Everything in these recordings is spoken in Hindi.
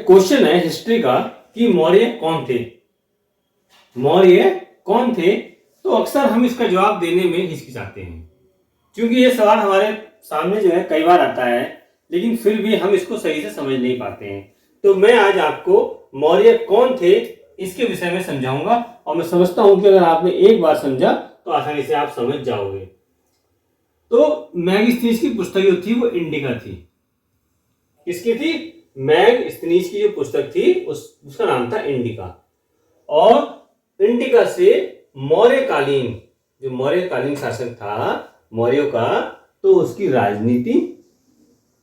क्वेश्चन है हिस्ट्री का कि मौर्य कौन थे। मौर्य कौन थे, तो अक्सर हम इसका जवाब देने में हिचकिचाते हैं, क्योंकि ये सवाल हमारे सामने जो है कई बार आता है, लेकिन फिर भी हम इसको सही से समझ नहीं पाते हैं। तो मैं आज आपको मौर्य कौन थे इसके विषय में समझाऊंगा, और मैं समझता हूं कि अगर आपने एक बार समझा तो आसानी से आप समझ जाओगे। तो मैगस्थनीज की पुस्तक जो थी वो इंडिका थी। किसकी थी? मैगस्थनीज की जो पुस्तक थी उसका नाम था इंडिका। और इंडिका से मौर्यकालीन, जो मौर्यकालीन शासक था मौर्यों का, तो उसकी राजनीति,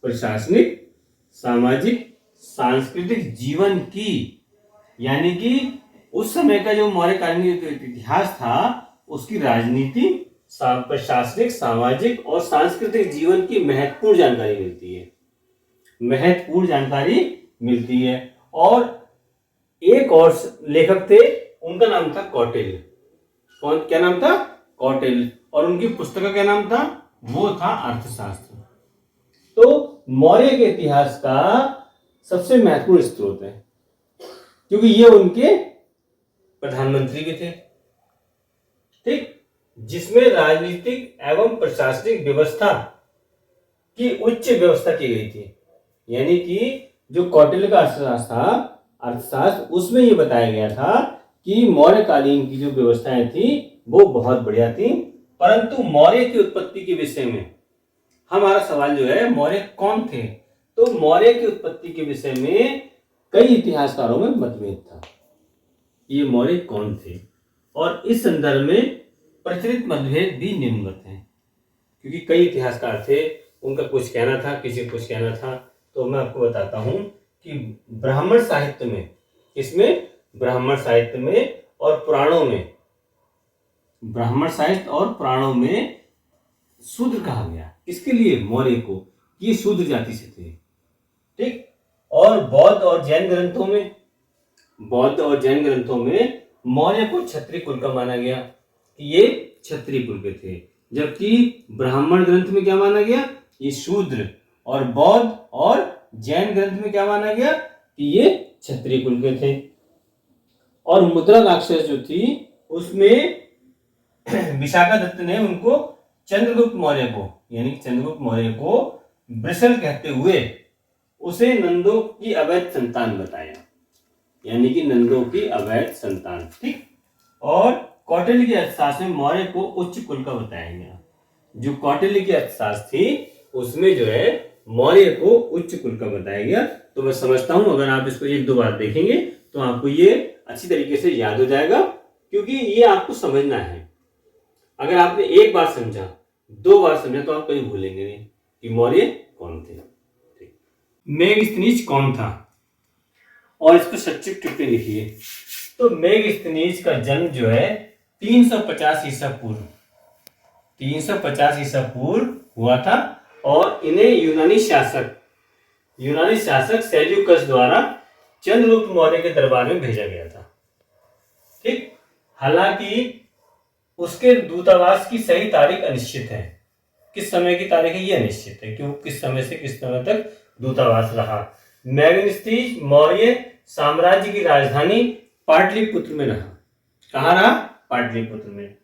प्रशासनिक, सामाजिक, सांस्कृतिक जीवन की, यानी कि उस समय का जो मौर्यकालीन इतिहास था उसकी राजनीति, प्रशासनिक, सामाजिक और सांस्कृतिक जीवन की महत्वपूर्ण जानकारी मिलती है। महत्वपूर्ण जानकारी मिलती है। और एक और लेखक थे, उनका नाम था कौटिल्य। कौन? क्या नाम था? कौटिल्य। और उनकी पुस्तक का क्या नाम था? वो था अर्थशास्त्र। तो मौर्य के इतिहास का सबसे महत्वपूर्ण स्रोत है, क्योंकि ये उनके प्रधानमंत्री भी थे, ठीक, जिसमें राजनीतिक एवं प्रशासनिक व्यवस्था की उच्च व्यवस्था की गई थी। यानी कि जो कौटिल्य का अर्थशास्त्र, उसमें ये बताया गया था कि मौर्यकालीन की जो व्यवस्थाएं थी वो बहुत बढ़िया थी। परंतु मौर्य की उत्पत्ति के विषय में हमारा सवाल जो है, मौर्य कौन थे? तो मौर्य की उत्पत्ति के विषय में कई इतिहासकारों में मतभेद था, ये मौर्य कौन थे। और इस संदर्भ में प्रचलित मतभेद भी निम्नवत हैं, क्योंकि कई इतिहासकार थे, उनका कुछ कहना था, किसी कुछ कहना था। तो मैं आपको बताता हूं कि ब्राह्मण साहित्य में, इसमें ब्राह्मण साहित्य में और पुराणों में, ब्राह्मण साहित्य और पुराणों में शूद्र कहा गया। किसके लिए? मौर्य को। ये शूद्र जाति से थे, ठीक। और बौद्ध और जैन ग्रंथों में, मौर्य को क्षत्रिय कुल का माना गया, कि ये क्षत्रिय कुल के थे। जबकि ब्राह्मण ग्रंथ में क्या माना गया? ये शूद्र। और बौद्ध और जैन ग्रंथ में क्या माना गया? कि ये क्षत्रिय कुल के थे। और मुद्रा राक्षस जो थी उसमें विशाखादत्त ने उनको चंद्रगुप्त मौर्य को, यानी चंद्रगुप्त मौर्य को वृषण कहते हुए उसे नंदों की अवैध संतान बताया, यानी कि नंदों की अवैध संतान, ठीक। और कौटिल्य की अर्थशास्त्र में मौर्य को उच्च कुल का बताया गया। जो कौटिल्य की अर्थशास्त्र थी उसमें जो है मौर्य को उच्च कुल का बताया गया। तो मैं समझता हूं अगर आप इसको एक दो बार देखेंगे तो आपको ये अच्छी तरीके से याद हो जाएगा, क्योंकि ये आपको समझना है। अगर आपने एक बार समझा, दो बार समझा, तो आप कभी भूलेंगे नहीं कि मौर्य कौन थे। मेगस्थनीज कौन था, और इस पर सचिव टिप्पणी लिखिए। तो मेगस्थनीज का जन्म जो है 350 ईसा पूर्व, 350 ईसा पूर्व हुआ था। और इन्हें यूनानी शासक सेल्यूकस द्वारा चंद्रगुप्त मौर्य के दरबार में भेजा गया था, ठीक। हालांकि उसके दूतावास की सही तारीख अनिश्चित है। किस समय की तारीख है ये अनिश्चित है, क्यों, किस समय से किस समय तक दूतावास रहा। मैगस्थनीज मौर्य साम्राज्य की राजधानी पाटलिपुत्र में रहा। कहाँ रहा? पाटलिपुत्र में।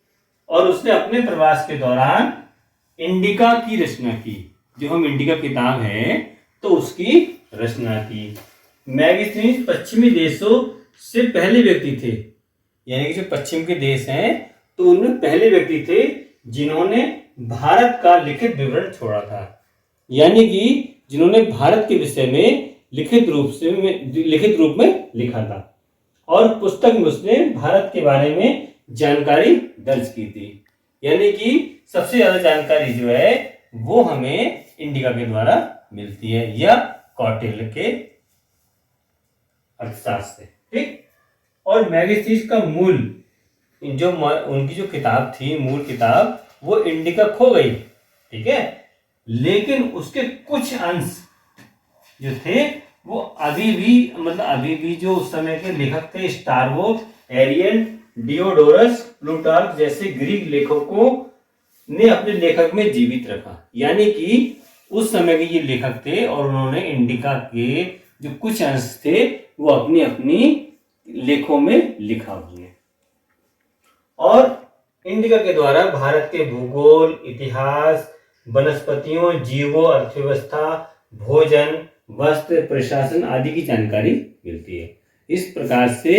और उसने अपने प्रवास के दौरान इंडिका की रचना की, जो हम इंडिका किताब है तो उसकी रचना की। मैगस्थनीज पश्चिमी देशों से पहले व्यक्ति थे, यानी कि जो पश्चिम के देश हैं तो उनमें पहले व्यक्ति थे जिन्होंने भारत का लिखित विवरण छोड़ा था, यानी कि जिन्होंने भारत के विषय में लिखित रूप में लिखा था। और पुस्तक में उसने भारत के बारे में जानकारी दर्ज की थी, यानी कि सबसे ज्यादा जानकारी जो है वो हमें इंडिका के द्वारा मिलती है, या कौटिल्य के अर्थशास्त्र से, ठीक। और मैगस्थनीज का मूल जो उनकी जो किताब थी, मूल किताब, वो इंडिका खो गई, ठीक है। लेकिन उसके कुछ अंश जो थे वो अभी भी जो उस समय के लेखक थे, स्ट्रैबो, एरियन, डियोडोरस, प्लूटार्क जैसे ग्रीक लेखकों ने अपने लेखक में जीवित रखा। यानी कि उस समय के ये लेखक थे और उन्होंने इंडिका के जो कुछ अंश थे वो अपनी अपनी लेखों में लिखा हुए। और इंडिका के द्वारा भारत के भूगोल, इतिहास, वनस्पतियों, जीवों, अर्थव्यवस्था, भोजन, वस्त्र, प्रशासन आदि की जानकारी मिलती है। इस प्रकार से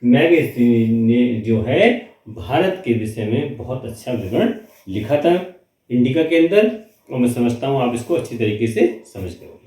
मैगेसी ने जो है भारत के विषय में बहुत अच्छा विवरण लिखा था इंडिका के अंदर, और मैं समझता हूँ आप इसको अच्छी तरीके से समझ गए होंगे।